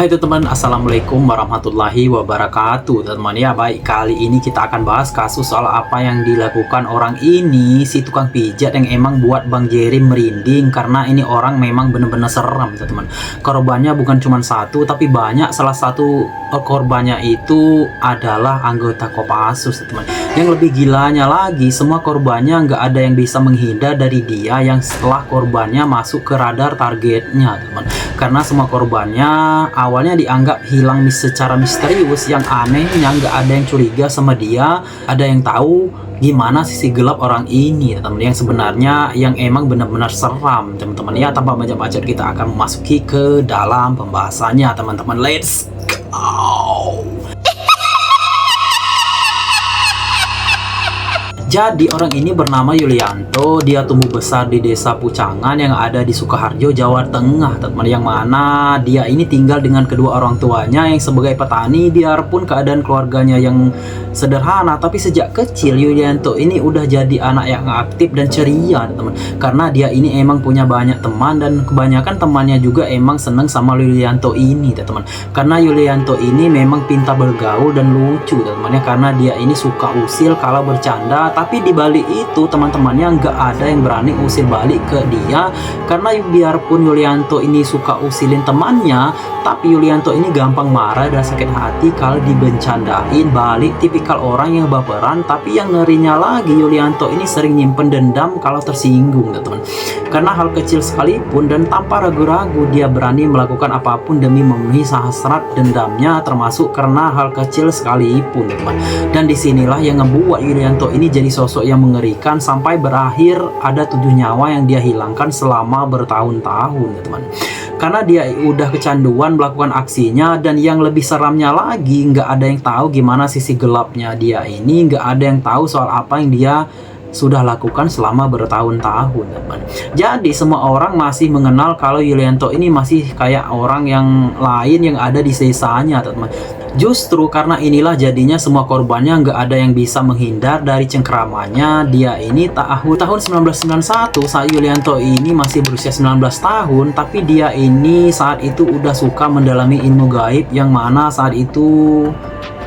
Hai teman-teman, assalamualaikum warahmatullahi wabarakatuh. Teman-teman ya, baik, kali ini kita akan bahas kasus soal apa yang dilakukan orang ini, si tukang pijat yang emang buat Bang Jerry merinding. Karena ini orang memang bener-bener seram teman-teman. Korbannya bukan cuma satu tapi banyak. Salah satu korbannya itu adalah anggota Kopassus teman-teman. Yang lebih gilanya lagi, semua korbannya nggak ada yang bisa menghindar dari dia yang setelah korbannya masuk ke radar targetnya teman-teman. Karena semua korbannya awalnya dianggap hilang secara misterius. Yang anehnya nggak ada yang curiga sama dia, ada yang tahu gimana sisi gelap orang ini teman-teman, yang sebenarnya yang emang benar-benar seram teman-teman ya. Tanpa banyak bacot, kita akan memasuki ke dalam pembahasannya teman-teman. Let's go. Jadi orang ini bernama Yulianto, dia tumbuh besar di desa Pucangan yang ada di Sukoharjo, Jawa Tengah teman-teman. Yang mana dia ini tinggal dengan kedua orang tuanya yang sebagai petani. Biarpun keadaan keluarganya yang sederhana, tapi sejak kecil Yulianto ini udah jadi anak yang aktif dan ceria teman-teman. Karena dia ini emang punya banyak teman dan kebanyakan temannya juga emang seneng sama Yulianto ini teman-teman. Karena Yulianto ini memang pintar bergaul dan lucu teman-teman ya. Karena dia ini suka usil kalau bercanda. Tapi di balik itu teman-temannya nggak ada yang berani usil balik ke dia. Karena biarpun Yulianto ini suka usilin temannya, tapi Yulianto ini gampang marah dan sakit hati kalau dibencandain balik. Tipikal orang yang baperan. Tapi yang ngerinya lagi, Yulianto ini sering nyimpen dendam kalau tersinggung teman-teman. Karena hal kecil sekalipun dan tanpa ragu-ragu dia berani melakukan apapun demi memenuhi hasrat dendamnya, termasuk karena hal kecil sekalipun teman-teman. Dan disinilah yang ngebuat Yulianto ini jadi sosok yang mengerikan sampai berakhir ada 7 nyawa yang dia hilangkan selama bertahun-tahun teman. Karena dia udah kecanduan melakukan aksinya. Dan yang lebih seramnya lagi, nggak ada yang tahu gimana sisi gelapnya dia ini. Nggak ada yang tahu soal apa yang dia sudah lakukan selama bertahun-tahun teman. Jadi semua orang masih mengenal kalau Yulianto ini masih kayak orang yang lain yang ada di desanya teman. Justru karena inilah jadinya semua korbannya nggak ada yang bisa menghindar dari cengkeramannya. Dia ini tahun 1991 saat Yulianto ini masih berusia 19 tahun. Tapi dia ini saat itu udah suka mendalami ilmu gaib, yang mana saat itu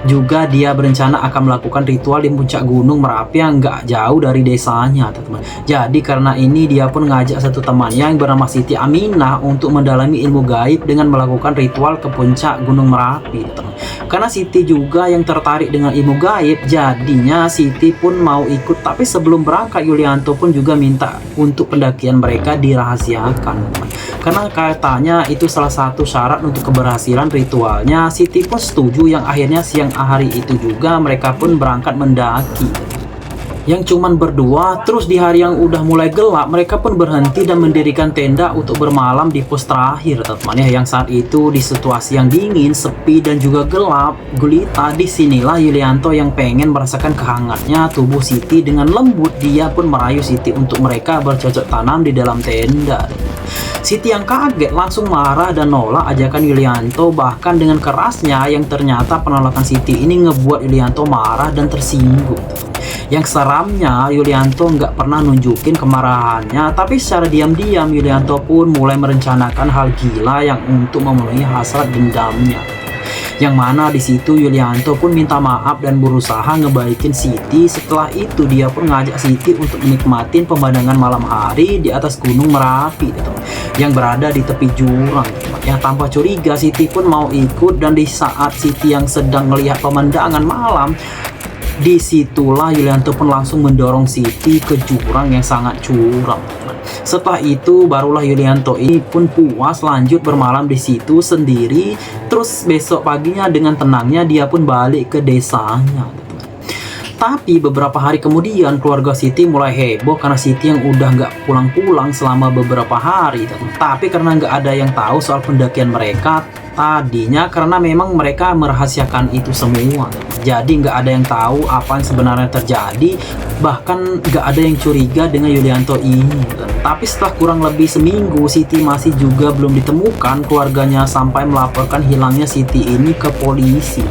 juga dia berencana akan melakukan ritual di puncak gunung Merapi yang nggak jauh dari desanya teman-teman. Jadi karena ini dia pun ngajak satu temannya yang bernama Siti Aminah untuk mendalami ilmu gaib dengan melakukan ritual ke puncak gunung Merapi teman. Karena Siti juga yang tertarik dengan ilmu gaib, jadinya Siti pun mau ikut. Tapi sebelum berangkat, Yulianto pun juga minta untuk pendakian mereka dirahasiakan teman. Karena katanya itu salah satu syarat untuk keberhasilan ritualnya. Siti pun setuju, yang akhirnya siang hari itu juga mereka pun berangkat mendaki yang cuman berdua. Terus di hari yang udah mulai gelap, mereka pun berhenti dan mendirikan tenda untuk bermalam di pos terakhir teman ya. Yang saat itu di situasi yang dingin, sepi dan juga gelap gulita, disinilah Yulianto yang pengen merasakan kehangatnya tubuh Siti dengan lembut. Dia pun merayu Siti untuk mereka bercocok tanam di dalam tenda. Siti yang kaget langsung marah dan nolak ajakan Yulianto, bahkan dengan kerasnya. Yang ternyata penolakan Siti ini ngebuat Yulianto marah dan tersinggung. Yang seramnya, Yulianto nggak pernah nunjukin kemarahannya, tapi secara diam-diam Yulianto pun mulai merencanakan hal gila yang untuk memenuhi hasrat dendamnya. Yang mana di situ Yulianto pun minta maaf dan berusaha ngebaikin Siti. Setelah itu dia pun ngajak Siti untuk menikmatin pemandangan malam hari di atas gunung Merapi yang berada di tepi jurang. Yang tanpa curiga Siti pun mau ikut, dan di saat Siti yang sedang melihat pemandangan malam, disitulah Yulianto pun langsung mendorong Siti ke jurang yang sangat curam. Setelah itu barulah Yulianto ini pun puas lanjut bermalam di situ sendiri. Terus besok paginya dengan tenangnya dia pun balik ke desanya. Tapi beberapa hari kemudian keluarga Siti mulai heboh karena Siti yang udah nggak pulang-pulang selama beberapa hari. Tapi karena nggak ada yang tahu soal pendakian mereka tadinya, karena memang mereka merahasiakan itu semua. Jadi nggak ada yang tahu apa yang sebenarnya terjadi. Bahkan nggak ada yang curiga dengan Yulianto ini. Tapi setelah kurang lebih seminggu, Siti masih juga belum ditemukan. Keluarganya sampai melaporkan hilangnya Siti ini ke polisi.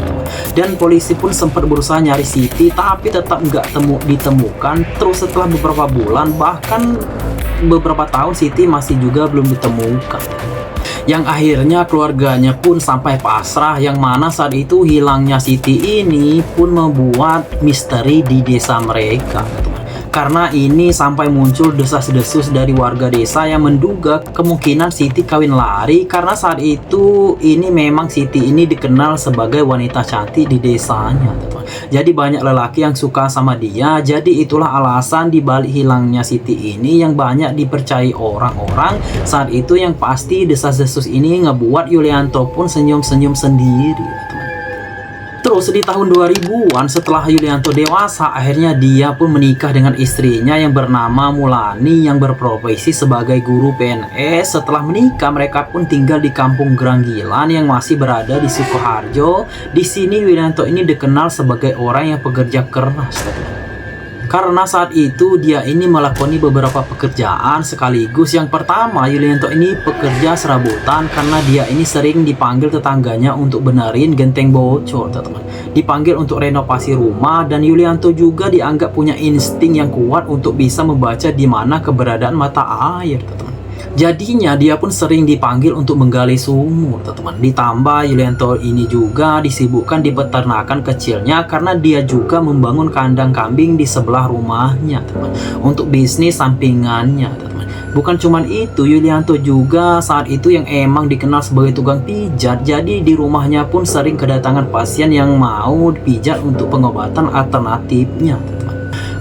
Dan polisi pun sempat berusaha nyari Siti, tapi tetap nggak ditemukan. Terus setelah beberapa bulan, bahkan beberapa tahun, Siti masih juga belum ditemukan. Yang akhirnya keluarganya pun sampai pasrah, yang mana saat itu hilangnya Siti ini pun membuat misteri di desa mereka. Karena ini sampai muncul desas-desus dari warga desa yang menduga kemungkinan Siti kawin lari, karena saat itu ini memang Siti ini dikenal sebagai wanita cantik di desanya. Jadi banyak lelaki yang suka sama dia. Jadi itulah alasan dibalik hilangnya Siti ini yang banyak dipercayai orang-orang saat itu. Yang pasti desas-desus ini ngebuat Yulianto pun senyum-senyum sendiri. Terus di tahun 2000-an setelah Yulianto dewasa, akhirnya dia pun menikah dengan istrinya yang bernama Mulani yang berprofesi sebagai guru PNS. Setelah menikah, mereka pun tinggal di kampung Granggilan yang masih berada di Sukoharjo. Di sini Yulianto ini dikenal sebagai orang yang pekerja keras. Karena saat itu dia ini melakoni beberapa pekerjaan sekaligus. Yang pertama, Yulianto ini pekerja serabutan karena dia ini sering dipanggil tetangganya untuk benerin genteng bocor, teman-teman. Dipanggil untuk renovasi rumah, dan Yulianto juga dianggap punya insting yang kuat untuk bisa membaca di mana keberadaan mata air, teman-teman. Jadinya dia pun sering dipanggil untuk menggali sumur, teman-teman. Ditambah Yulianto ini juga disibukkan di peternakan kecilnya karena dia juga membangun kandang kambing di sebelah rumahnya, teman-teman, untuk bisnis sampingannya, teman-teman. Bukan cuman itu, Yulianto juga saat itu yang emang dikenal sebagai tukang pijat. Jadi di rumahnya pun sering kedatangan pasien yang mau dipijat untuk pengobatan alternatifnya, teman-teman.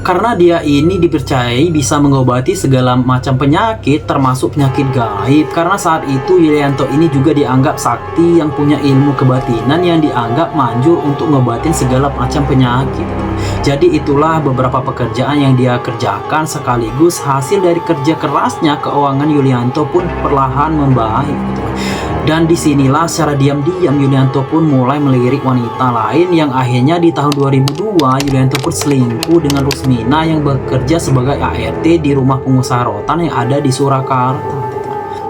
Karena dia ini dipercayai bisa mengobati segala macam penyakit, termasuk penyakit gaib. Karena saat itu Yulianto ini juga dianggap sakti yang punya ilmu kebatinan yang dianggap manjur untuk ngobatin segala macam penyakit. Jadi itulah beberapa pekerjaan yang dia kerjakan, sekaligus hasil dari kerja kerasnya keuangan Yulianto pun perlahan membaik. Dan disinilah secara diam-diam Yulianto pun mulai melirik wanita lain, yang akhirnya di tahun 2002 Yulianto pun selingkuh dengan Rusmina yang bekerja sebagai ART di rumah pengusaha rotan yang ada di Surakarta.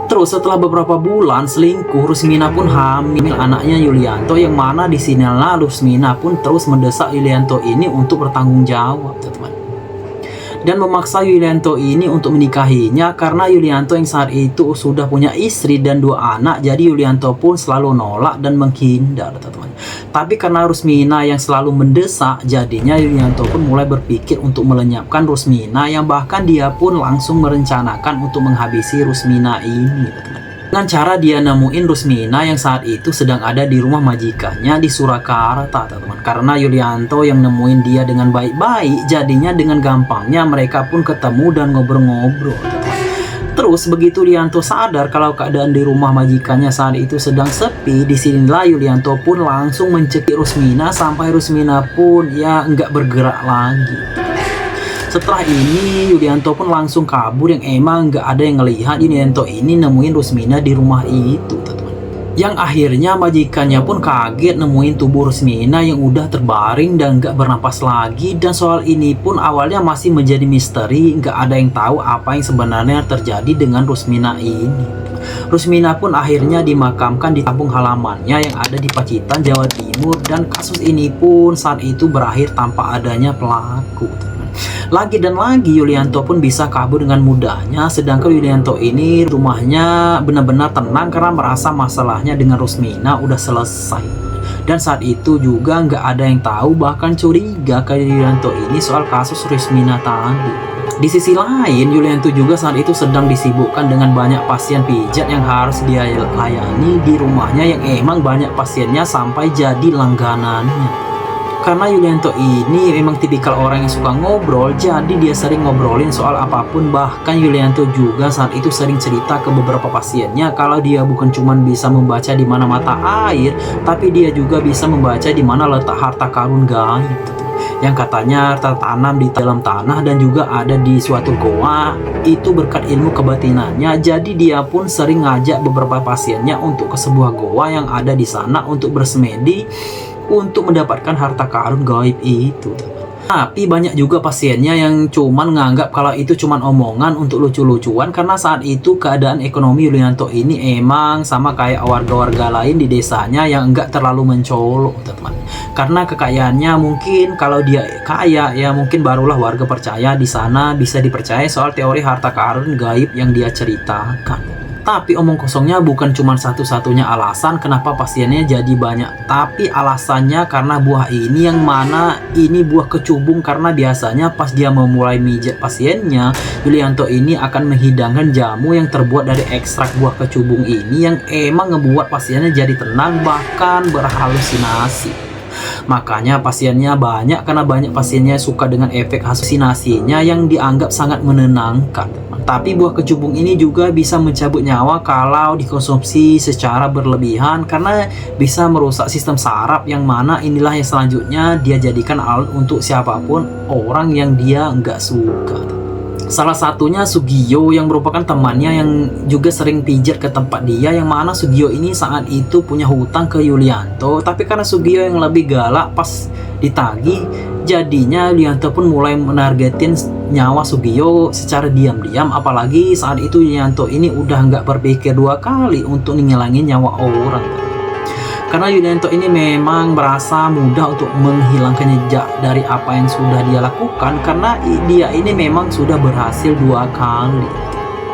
Terus setelah beberapa bulan selingkuh, Rusmina pun hamil anaknya Yulianto, yang mana disinilah Rusmina pun terus mendesak Yulianto ini untuk bertanggung jawab, teman-teman, dan memaksa Yulianto ini untuk menikahinya. Karena Yulianto yang saat itu sudah punya istri dan 2 anak, jadi Yulianto pun selalu nolak dan menghindar, teman-teman. Tapi karena Rusmina yang selalu mendesak, jadinya Yulianto pun mulai berpikir untuk melenyapkan Rusmina, yang bahkan dia pun langsung merencanakan untuk menghabisi Rusmina ini, teman-teman. Dengan cara dia nemuin Rusmina yang saat itu sedang ada di rumah majikannya di Surakarta, teman-teman. Karena Yulianto yang nemuin dia dengan baik-baik, jadinya dengan gampangnya mereka pun ketemu dan ngobrol-ngobrol, teman-teman. Terus begitu Yulianto sadar kalau keadaan di rumah majikannya saat itu sedang sepi, disinilah Yulianto pun langsung mencekik Rusmina sampai Rusmina pun ya nggak bergerak lagi. Setelah ini Yulianto pun langsung kabur, yang emang nggak ada yang ngelihat Yulianto ini nemuin Rusmina di rumah itu, teman-teman. Yang akhirnya majikannya pun kaget nemuin tubuh Rusmina yang udah terbaring dan nggak bernapas lagi. Dan soal ini pun awalnya masih menjadi misteri, nggak ada yang tahu apa yang sebenarnya terjadi dengan Rusmina ini. Rusmina pun akhirnya dimakamkan di kampung halamannya yang ada di Pacitan, Jawa Timur, dan kasus ini pun saat itu berakhir tanpa adanya pelaku. Lagi dan lagi Yulianto pun bisa kabur dengan mudahnya, sedangkan Yulianto ini rumahnya benar-benar tenang karena merasa masalahnya dengan Rusmina udah selesai. Dan saat itu juga nggak ada yang tahu, bahkan curiga ke Yulianto ini soal kasus Rusmina tadi. Di sisi lain, Yulianto juga saat itu sedang disibukkan dengan banyak pasien pijat yang harus dia layani di rumahnya, yang emang banyak pasiennya sampai jadi langganannya. Karena Yulianto ini memang tipikal orang yang suka ngobrol, jadi dia sering ngobrolin soal apapun. Bahkan Yulianto juga saat itu sering cerita ke beberapa pasiennya kalau dia bukan cuma bisa membaca di mana mata air, tapi dia juga bisa membaca di mana letak harta karun gaib yang katanya tertanam di dalam tanah dan juga ada di suatu goa. Itu berkat ilmu kebatinannya. Jadi dia pun sering ngajak beberapa pasiennya untuk ke sebuah goa yang ada di sana untuk bersemedi untuk mendapatkan harta karun gaib itu. Tapi banyak juga pasiennya yang cuman nganggap kalau itu cuman omongan untuk lucu-lucuan, karena saat itu keadaan ekonomi Yulianto ini emang sama kayak warga-warga lain di desanya yang enggak terlalu mencolok, teman. Karena kekayaannya mungkin kalau dia kaya ya mungkin barulah warga percaya di sana bisa dipercaya soal teori harta karun gaib yang dia ceritakan. Tapi omong kosongnya bukan cuma satu-satunya alasan kenapa pasiennya jadi banyak. Tapi alasannya karena buah ini yang mana ini buah kecubung, karena biasanya pas dia memulai mijat pasiennya, Yulianto ini akan menghidangkan jamu yang terbuat dari ekstrak buah kecubung ini yang emang ngebuat pasiennya jadi tenang bahkan berhalusinasi. Makanya pasiennya banyak karena banyak pasiennya suka dengan efek halusinasinya yang dianggap sangat menenangkan. Tapi buah kecubung ini juga bisa mencabut nyawa kalau dikonsumsi secara berlebihan karena bisa merusak sistem saraf, yang mana inilah yang selanjutnya dia jadikan alat untuk siapapun orang yang dia nggak suka. Salah satunya Sugio yang merupakan temannya yang juga sering pijat ke tempat dia, yang mana Sugio ini saat itu punya hutang ke Yulianto, tapi karena Sugio yang lebih galak pas ditagih, jadinya Yulianto pun mulai menargetin nyawa Sugio secara diam-diam. Apalagi saat itu Yulianto ini udah nggak berpikir dua kali untuk ngilangin nyawa orang, karena Yulianto ini memang merasa mudah untuk menghilangkan jejak dari apa yang sudah dia lakukan, karena dia ini memang sudah berhasil 2 kali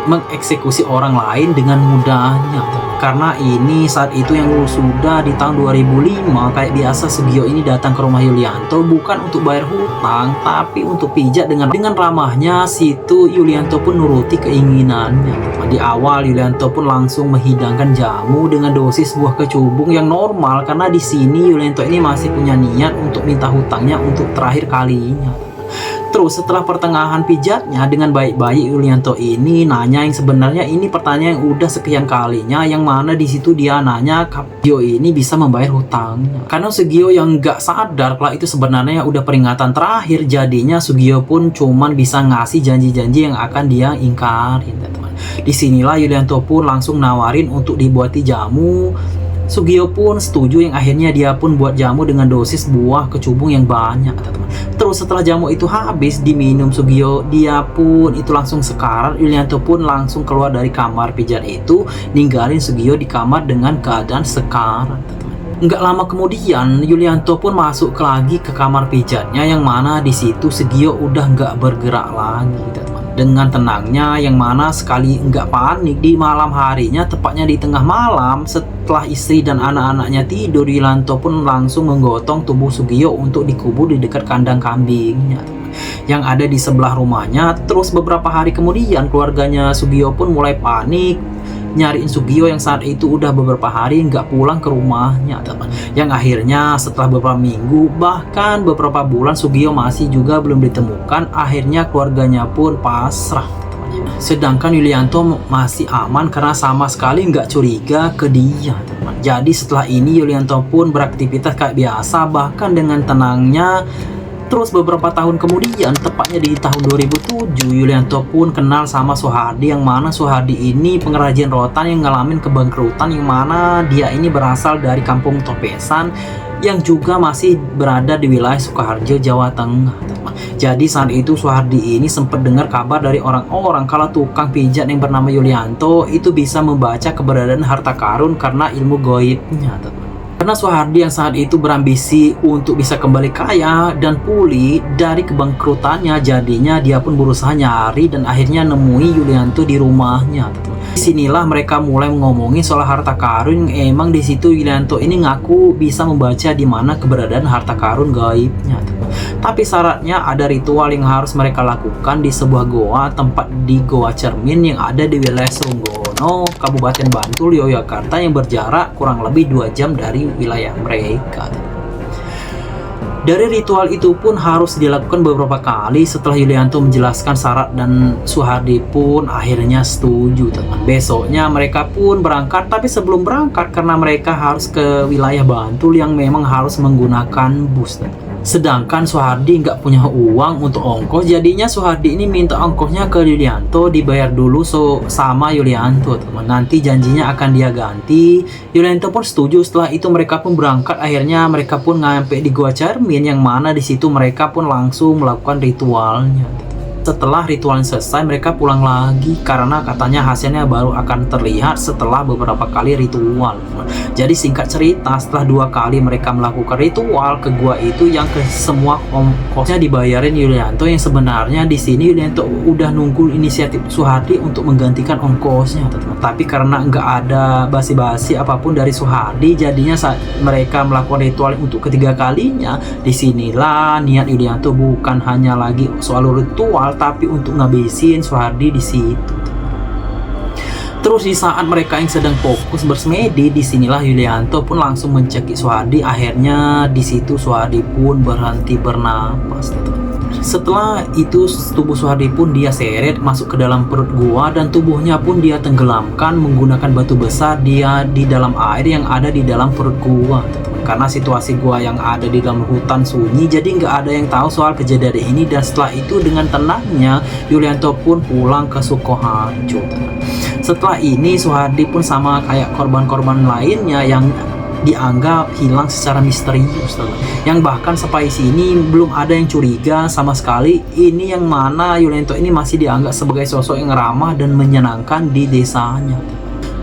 mengeksekusi orang lain dengan mudahnya. Karena ini saat itu yang sudah di tahun 2005, kayak biasa Sugio ini datang ke rumah Yulianto bukan untuk bayar hutang tapi untuk pijat. Dengan ramahnya situ Yulianto pun nuruti keinginannya. Di awal Yulianto pun langsung menghidangkan jamu dengan dosis buah kecubung yang normal, karena di sini Yulianto ini masih punya niat untuk minta hutangnya untuk terakhir kalinya. Terus setelah pertengahan pijatnya dengan baik-baik, Yulianto ini nanya yang sebenarnya ini pertanyaan yang udah sekian kalinya, yang mana di situ dia nanya Sugio ini bisa membayar hutangnya. Karena Sugio yang nggak sadar kalau itu sebenarnya udah peringatan terakhir, jadinya Sugio pun cuman bisa ngasih janji-janji yang akan dia ingkarin, teman. Disinilah Yulianto pun langsung nawarin untuk dibuati jamu. Sugio pun setuju, yang akhirnya dia pun buat jamu dengan dosis buah kecubung yang banyak, teman. Terus setelah jamu itu habis diminum Sugio, dia pun itu langsung sekarat. Yulianto pun langsung keluar dari kamar pijat itu, ninggalin Sugio di kamar dengan keadaan sekarat, teman. Nggak lama kemudian Yulianto pun masuk lagi ke kamar pijatnya, yang mana di situ Sugio udah nggak bergerak lagi, teman. Dengan tenangnya, yang mana sekali nggak panik di malam harinya, tepatnya di tengah malam setelah istri dan anak-anaknya tidur, Yulianto pun langsung menggotong tubuh Sugio untuk dikubur di dekat kandang kambingnya yang ada di sebelah rumahnya. Terus beberapa hari kemudian keluarganya Sugio pun mulai panik nyariin Sugio yang saat itu udah beberapa hari nggak pulang ke rumahnya, teman. Yang akhirnya setelah beberapa minggu bahkan beberapa bulan Sugio masih juga belum ditemukan. Akhirnya keluarganya pun pasrah, teman. Sedangkan Yulianto masih aman karena sama sekali nggak curiga ke dia, teman. Jadi setelah ini Yulianto pun beraktivitas kayak biasa bahkan dengan tenangnya. Terus beberapa tahun kemudian, tepatnya di tahun 2007, Yulianto pun kenal sama Soehardi, yang mana Soehardi ini pengrajin rotan yang ngalamin kebangkrutan, yang mana dia ini berasal dari kampung Topesan yang juga masih berada di wilayah Sukoharjo, Jawa Tengah. Jadi saat itu Soehardi ini sempat dengar kabar dari orang-orang kalau tukang pijat yang bernama Yulianto itu bisa membaca keberadaan harta karun karena ilmu goibnya, teman. Karena Soehardi yang saat itu berambisi untuk bisa kembali kaya dan pulih dari kebangkrutannya, jadinya dia pun berusaha nyari dan akhirnya nemui Yulianto di rumahnya. Disinilah mereka mulai ngomongin soal harta karun. Emang di situ Yulianto ini ngaku bisa membaca di mana keberadaan harta karun gaibnya. Tapi syaratnya ada ritual yang harus mereka lakukan di sebuah goa, tempat di Goa Cermin yang ada di wilayah Serunggono, Kabupaten Bantul, Yogyakarta, yang berjarak kurang lebih 2 jam dari wilayah mereka. Dari ritual itu pun harus dilakukan beberapa kali. Setelah Yulianto menjelaskan syarat dan Soehardi pun akhirnya setuju, teman. Besoknya mereka pun berangkat, tapi sebelum berangkat karena mereka harus ke wilayah Bantul yang memang harus menggunakan bus, teman. Sedangkan Soehardi nggak punya uang untuk ongkos, jadinya Soehardi ini minta ongkosnya ke Yulianto, dibayar dulu sama Yulianto, teman. Nanti janjinya akan dia ganti. Yulianto pun setuju. Setelah itu mereka pun berangkat. Akhirnya mereka pun nyampe di Goa Cermin, yang mana di situ mereka pun langsung melakukan ritualnya. Setelah ritual selesai, mereka pulang lagi karena katanya hasilnya baru akan terlihat setelah beberapa kali ritual. Jadi singkat cerita, setelah 2 kali mereka melakukan ritual ke gua itu, yang ke semua ongkosnya dibayarin Yulianto, yang sebenarnya di sini Yulianto udah nunggu inisiatif Suhardi untuk menggantikan ongkosnya, teman-teman. Tapi karena nggak ada basi-basi apapun dari Suhardi, jadinya saat mereka melakukan ritual untuk ketiga kalinya, disinilah niat Yulianto bukan hanya lagi soal ritual, tapi untuk ngabisin Suhardi di situ. Terus di saat mereka yang sedang fokus bersemedi, disinilah Yulianto pun langsung mencekik Suhardi. Akhirnya di situ Suhardi pun berhenti bernapas. Setelah itu tubuh Suhardi pun dia seret masuk ke dalam perut gua, dan tubuhnya pun dia tenggelamkan menggunakan batu besar dia di dalam air yang ada di dalam perut gua. Karena situasi gua yang ada di dalam hutan sunyi, jadi nggak ada yang tahu soal kejadian ini. Dan setelah itu dengan tenangnya Yulianto pun pulang ke Sukoharjo. Setelah ini Suhardi pun sama kayak korban-korban lainnya yang dianggap hilang secara misterius, yang bahkan sampai sini belum ada yang curiga sama sekali. Ini yang mana Yulianto ini masih dianggap sebagai sosok yang ramah dan menyenangkan di desanya,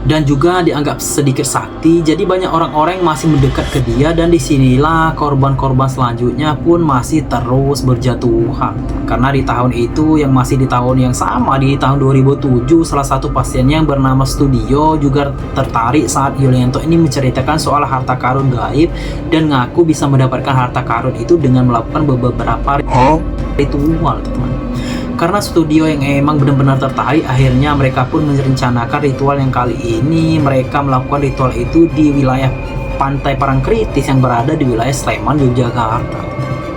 dan juga dianggap sedikit sakti. Jadi banyak orang-orang yang masih mendekat ke dia, dan disinilah korban-korban selanjutnya pun masih terus berjatuhan. Karena di tahun itu, yang masih di tahun yang sama, di tahun 2007, salah satu pasiennya yang bernama Studio juga tertarik saat Yulianto ini menceritakan soal harta karun gaib dan ngaku bisa mendapatkan harta karun itu dengan melakukan beberapa ritual, teman. Karena Studio yang emang benar-benar tertarik, akhirnya mereka pun merencanakan ritual yang kali ini mereka melakukan ritual itu di wilayah Pantai Parangkritis yang berada di wilayah Sleman, Yogyakarta,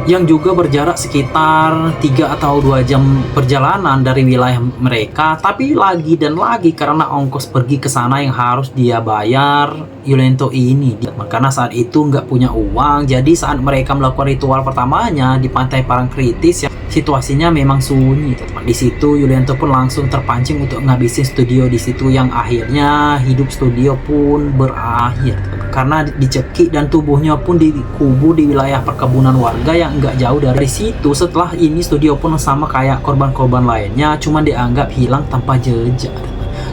yang juga berjarak sekitar 3 atau 2 jam perjalanan dari wilayah mereka. Tapi lagi dan lagi karena ongkos pergi ke sana yang harus dia bayar Yulianto ini, karena saat itu nggak punya uang. Jadi saat mereka melakukan ritual pertamanya di Pantai Parangkritis, yang situasinya memang sunyi, teman. Di situ Yulianto pun langsung terpancing untuk ngabisin Studio di situ, yang akhirnya hidup Studio pun berakhir, teman. Karena dicekik dan tubuhnya pun dikubur di wilayah perkebunan warga yang nggak jauh dari situ. Setelah ini Studio pun sama kayak korban-korban lainnya, cuma dianggap hilang tanpa jejak.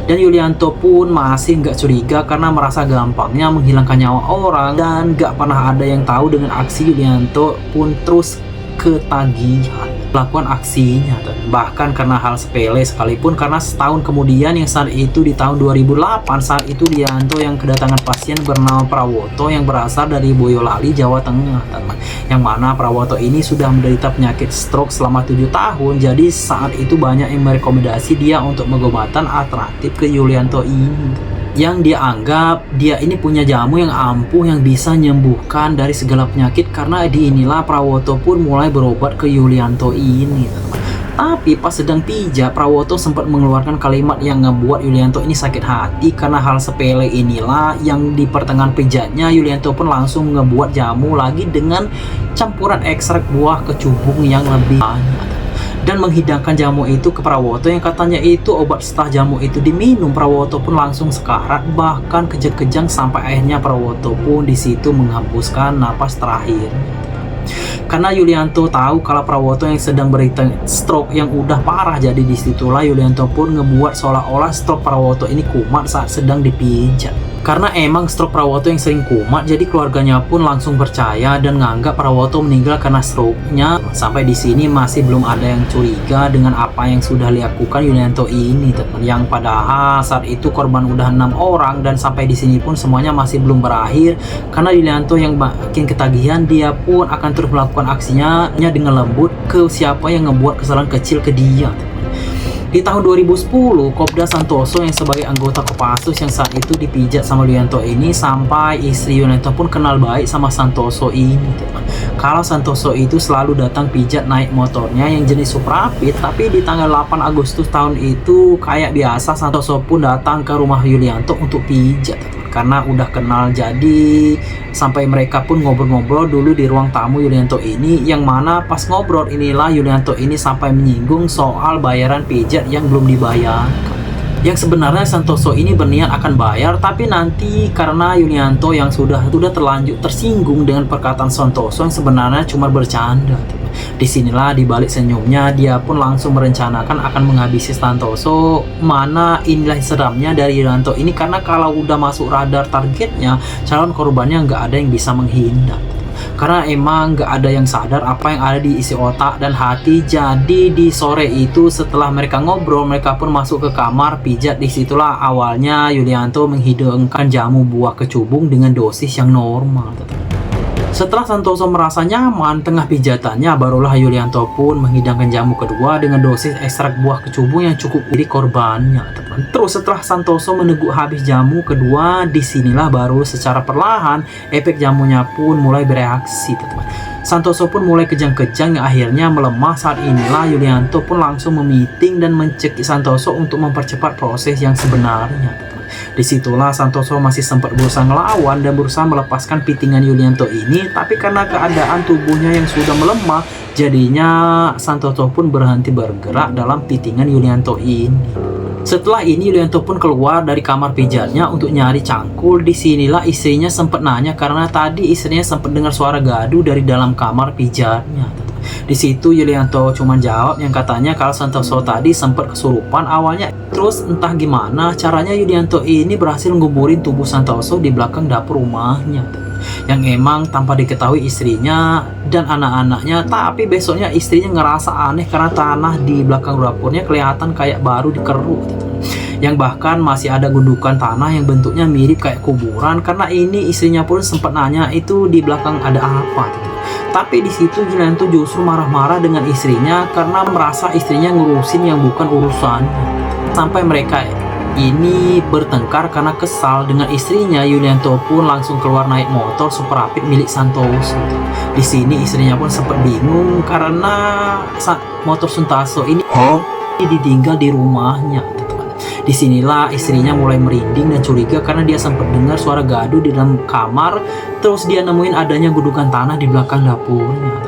Dan Yulianto pun masih nggak curiga karena merasa gampangnya menghilangkan nyawa orang, dan nggak pernah ada yang tahu dengan aksi Yulianto pun terus ketagihan melakukan aksinya. Bahkan karena hal sepele sekalipun, karena setahun kemudian yang saat itu di tahun 2008, saat itu Yulianto yang kedatangan pasien bernama Prawoto yang berasal dari Boyolali, Jawa Tengah, teman. Yang mana Prawoto ini sudah menderita penyakit stroke selama 7 tahun. Jadi saat itu banyak yang merekomendasi dia untuk pengobatan alternatif ke Yulianto ini, yang dia anggap dia ini punya jamu yang ampuh yang bisa menyembuhkan dari segala penyakit. Karena di inilah Prawoto pun mulai berobat ke Yulianto ini, teman. Tapi pas sedang pijat, Prawoto sempat mengeluarkan kalimat yang ngebuat Yulianto ini sakit hati. Karena hal sepele inilah yang di pertengahan pijatnya Yulianto pun langsung ngebuat jamu lagi dengan campuran ekstrak buah kecubung yang lebih banyak, dan menghidangkan jamu itu ke Prawoto, yang katanya itu obat. Setelah jamu itu diminum, Prawoto pun langsung sekarat, bahkan kejang-kejang sampai akhirnya Prawoto pun di situ menghembuskan napas terakhir. Karena Yulianto tahu kalau Prawoto yang sedang berita stroke yang udah parah, jadi disitulah Yulianto pun ngebuat seolah-olah stroke Prawoto ini kumat saat sedang dipijat. Karena emang stroke Prawoto yang sering kumat, jadi keluarganya pun langsung percaya dan nganggap Prawoto meninggal karena stroke-nya. Sampai di sini masih belum ada yang curiga dengan apa yang sudah dilakukan Yulianto ini, teman. Yang padahal saat itu korban udah 6 orang, dan sampai di sini pun semuanya masih belum berakhir. Karena Yulianto yang makin ketagihan, dia pun akan terus melakukan aksinya dengan lembut ke siapa yang ngebuat kesalahan kecil ke dia, teman. Di tahun 2010, Kopda Santoso yang sebagai anggota Kopassus yang saat itu dipijat sama Yulianto ini, sampai istri Yulianto pun kenal baik sama Santoso ini, teman. Kalau Santoso itu selalu datang pijat naik motornya yang jenis Suprapit. Tapi di tanggal 8 Agustus tahun itu, kayak biasa Santoso pun datang ke rumah Yulianto untuk pijat, teman. Karena udah kenal, jadi sampai mereka pun ngobrol-ngobrol dulu di ruang tamu Yulianto ini, yang mana pas ngobrol inilah Yulianto ini sampai menyinggung soal bayaran pijat yang belum dibayarkan. Yang sebenarnya Santoso ini berniat akan bayar, tapi nanti karena Yulianto yang sudah terlanjur tersinggung dengan perkataan Santoso yang sebenarnya cuma bercanda, Disinilah di balik senyumnya dia pun langsung merencanakan akan menghabisi Santoso. Mana inilah seramnya dari Yulianto ini, karena kalau udah masuk radar targetnya, calon korbannya nggak ada yang bisa menghindar. Karena emang nggak ada yang sadar apa yang ada di isi otak dan hati. Jadi di sore itu setelah mereka ngobrol, mereka pun masuk ke kamar pijat. Disitulah awalnya Yulianto menghidangkan jamu buah kecubung dengan dosis yang normal. Setelah Santoso merasa nyaman tengah pijatannya, barulah Yulianto pun menghidangkan jamu kedua dengan dosis ekstrak buah kecubung yang cukup dari korbannya, teman. Terus setelah Santoso meneguk habis jamu kedua, disinilah baru secara perlahan efek jamunya pun mulai bereaksi, teman. Santoso pun mulai kejang-kejang yang akhirnya melemah. Saat inilah Yulianto pun langsung meeting dan mencekik Santoso untuk mempercepat proses yang sebenarnya. Disitulah Santoso masih sempat berusaha melawan dan berusaha melepaskan pitingan Yulianto ini, tapi karena keadaan tubuhnya yang sudah melemah, jadinya Santoso pun berhenti bergerak dalam pitingan Yulianto ini. Setelah ini Yulianto pun keluar dari kamar pijatnya untuk nyari cangkul. Disinilah istrinya sempat nanya karena tadi istrinya sempat dengar suara gaduh dari dalam kamar pijatnya. Di situ Yulianto cuma jawab yang katanya kalau Santoso tadi sempat kesurupan awalnya. Terus entah gimana caranya Yulianto ini berhasil nguburin tubuh Santoso di belakang dapur rumahnya, yang emang tanpa diketahui istrinya dan anak-anaknya. Tapi besoknya istrinya ngerasa aneh karena tanah di belakang dapurnya kelihatan kayak baru dikeruk, yang bahkan masih ada gundukan tanah yang bentuknya mirip kayak kuburan. Karena ini istrinya pun sempat nanya itu di belakang ada apa. Tapi di situ Yulianto justru marah-marah dengan istrinya karena merasa istrinya ngurusin yang bukan urusannya. Sampai mereka ini bertengkar karena kesal dengan istrinya. Yulianto pun langsung keluar naik motor Super Rapid milik Santoso. Di sini istrinya pun sempat bingung karena motor Santoso ini ditinggal di rumahnya. Disinilah istrinya mulai merinding dan curiga karena dia sempat dengar suara gaduh di dalam kamar. Terus dia nemuin adanya gundukan tanah di belakang dapurnya.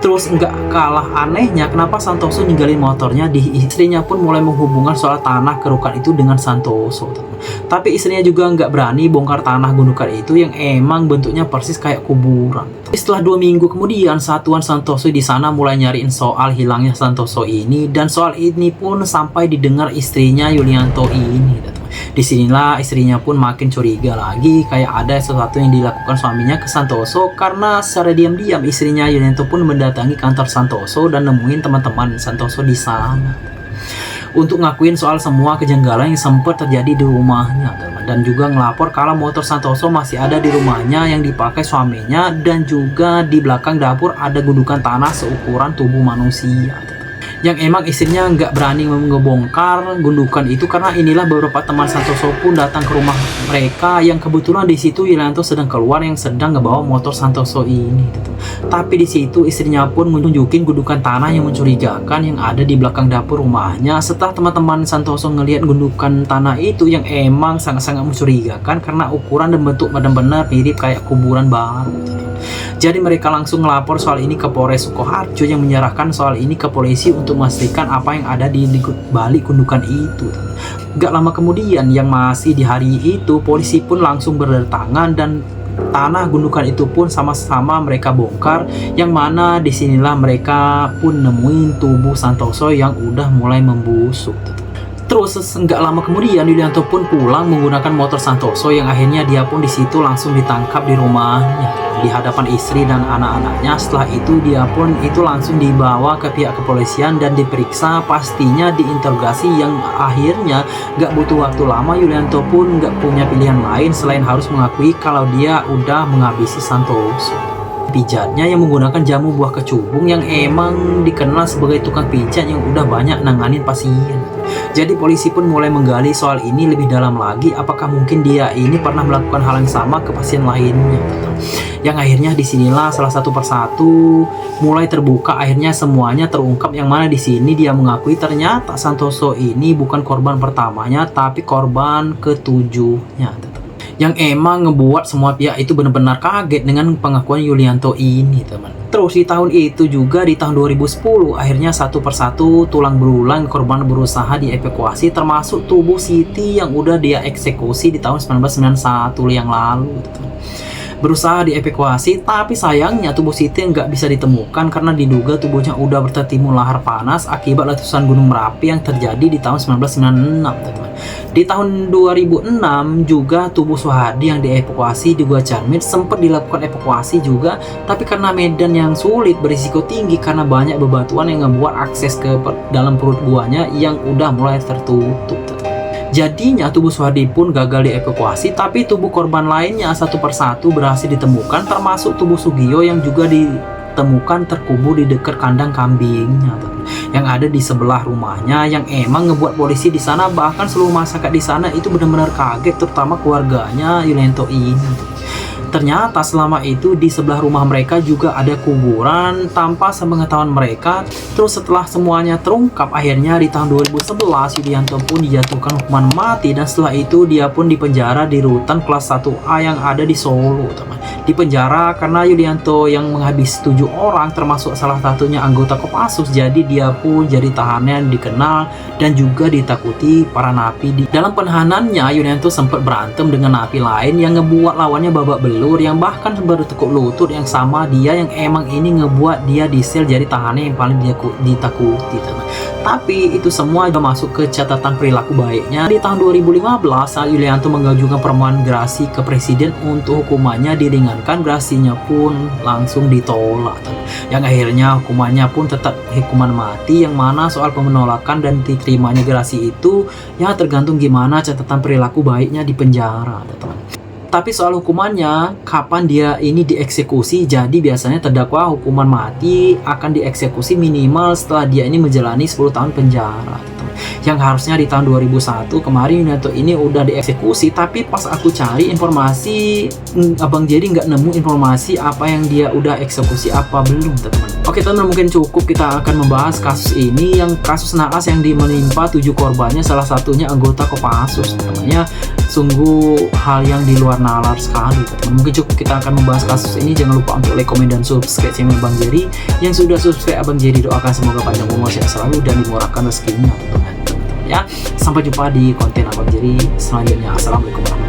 Terus nggak kalah anehnya kenapa Santoso ninggalin motornya. Istrinya pun mulai menghubungkan soal tanah kerukan itu dengan Santoso. Tapi istrinya juga nggak berani bongkar tanah gundukan itu yang emang bentuknya persis kayak kuburan. Setelah 2 minggu kemudian, satuan Santoso di sana mulai nyariin soal hilangnya Santoso ini, dan soal ini pun sampai didengar istrinya Yulianto ini. Disinilah istrinya pun makin curiga lagi kayak ada sesuatu yang dilakukan suaminya ke Santoso, karena secara diam-diam istrinya Yulianto pun mendatangi kantor Santoso dan nemuin teman-teman Santoso di sana untuk ngakuin soal semua kejanggalan yang sempat terjadi di rumahnya, dan juga ngelapor kalau motor Santoso masih ada di rumahnya yang dipakai suaminya, dan juga di belakang dapur ada gundukan tanah seukuran tubuh manusia. Yang emang istrinya nggak berani ngebongkar gundukan itu karena inilah beberapa teman Santoso pun datang ke rumah mereka, yang kebetulan di situ Yulianto sedang keluar yang sedang ngebawa motor Santoso ini. Tapi di situ istrinya pun menunjukin gundukan tanah yang mencurigakan yang ada di belakang dapur rumahnya. Setelah teman-teman Santoso ngelihat gundukan tanah itu yang emang sangat-sangat mencurigakan karena ukuran dan bentuk benar-benar mirip kayak kuburan baru. Jadi mereka langsung ngelapor soal ini ke Polres Sukoharjo yang menyerahkan soal ini ke polisi untuk memastikan apa yang ada di balik gundukan itu. Gak lama kemudian, yang masih di hari itu, polisi pun langsung berdatangan dan tanah gundukan itu pun sama-sama mereka bongkar, yang mana disinilah mereka pun nemuin tubuh Santoso yang udah mulai membusuk. Terus nggak lama kemudian Yulianto pun pulang menggunakan motor Santoso, yang akhirnya dia pun di situ langsung ditangkap di rumahnya di hadapan istri dan anak-anaknya. Setelah itu dia pun itu langsung dibawa ke pihak kepolisian dan diperiksa, pastinya diinterogasi, yang akhirnya nggak butuh waktu lama Yulianto pun nggak punya pilihan lain selain harus mengakui kalau dia udah menghabisi Santoso. Pijatnya yang menggunakan jamu buah kecubung yang emang dikenal sebagai tukang pijat yang udah banyak nanganin pasien. Jadi polisi pun mulai menggali soal ini lebih dalam lagi, apakah mungkin dia ini pernah melakukan hal yang sama ke pasien lainnya. Yang akhirnya disinilah salah satu persatu mulai terbuka, akhirnya semuanya terungkap, yang mana di sini dia mengakui ternyata Santoso ini bukan korban pertamanya tapi korban ketujuhnya. Yang emang ngebuat semua pihak itu benar-benar kaget dengan pengakuan Yulianto ini, teman. Terus di tahun itu juga, di tahun 2010, akhirnya satu persatu tulang belulang korban berusaha dievakuasi, termasuk tubuh Siti yang udah dia eksekusi di tahun 1991 yang lalu, teman. berusaha dievakuasi, tapi sayangnya tubuh Siti nggak bisa ditemukan karena diduga tubuhnya udah bertertimbun lahar panas akibat letusan Gunung Merapi yang terjadi di tahun 1996, teman-teman. Di tahun 2006 juga tubuh Soehardi yang dievakuasi di Gua Cermit sempat dilakukan evakuasi juga, tapi karena medan yang sulit berisiko tinggi karena banyak bebatuan yang membuat akses ke dalam perut guanya yang udah mulai tertutup. Jadinya tubuh Soehardi pun gagal dievakuasi, tapi tubuh korban lainnya satu persatu berhasil ditemukan, termasuk tubuh Sugio yang juga ditemukan terkubur di dekat kandang kambingnya yang ada di sebelah rumahnya, yang emang ngebuat polisi di sana bahkan seluruh masyarakat di sana itu benar-benar kaget, terutama keluarganya Yulianto ini. Ternyata selama itu di sebelah rumah mereka juga ada kuburan tanpa sepengetahuan mereka. Terus setelah semuanya terungkap, akhirnya di tahun 2011 Yulianto pun dijatuhkan hukuman mati, dan setelah itu dia pun dipenjara di rutan kelas 1A yang ada di Solo, teman. Dipenjara karena Yulianto yang menghabisi 7 orang termasuk salah satunya anggota Kopassus, jadi dia pun jadi tahanan dikenal dan juga ditakuti para napi. Dalam penahanannya Yulianto sempat berantem dengan napi lain yang ngebuat lawannya babak belur, yang bahkan bertekuk lutut yang sama dia, yang emang ini ngebuat dia di sel jadi tahanan yang paling ditakuti, teman. Tapi itu semua juga masuk ke catatan perilaku baiknya. Di tahun 2015 saat Yulianto mengajukan permohonan gerasi ke presiden untuk hukumannya diringankan, gerasinya pun langsung ditolak, teman. Yang akhirnya hukumannya pun tetap hukuman mati, yang mana soal penolakan dan diterimanya gerasi itu ya tergantung gimana catatan perilaku baiknya di penjara, teman. Tapi soal hukumannya, kapan dia ini dieksekusi, jadi biasanya terdakwa hukuman mati akan dieksekusi minimal setelah dia ini menjalani 10 tahun penjara. Yang harusnya di tahun 2001 kemarin Yulianto ini udah dieksekusi, tapi pas aku cari informasi, Abang Jerry nggak nemu informasi apa yang dia udah eksekusi apa belum, teman. Oke teman, mungkin cukup kita akan membahas kasus ini, yang kasus naas yang menimpa 7 korbannya, salah satunya anggota Kopassus, temannya. Sungguh hal yang di luar nalar sekali, teman. Mungkin cukup kita akan membahas kasus ini. Jangan lupa untuk like, komen, dan subscribe channel Bang Jerry. Yang sudah subscribe Abang Jerry doakan semoga panjang umur, sehat selalu, dan dimurahkan rezekinya, teman-teman ya. Sampai jumpa di konten Abang Jerry selanjutnya. Assalamualaikum warahmatullahi wabarakatuh.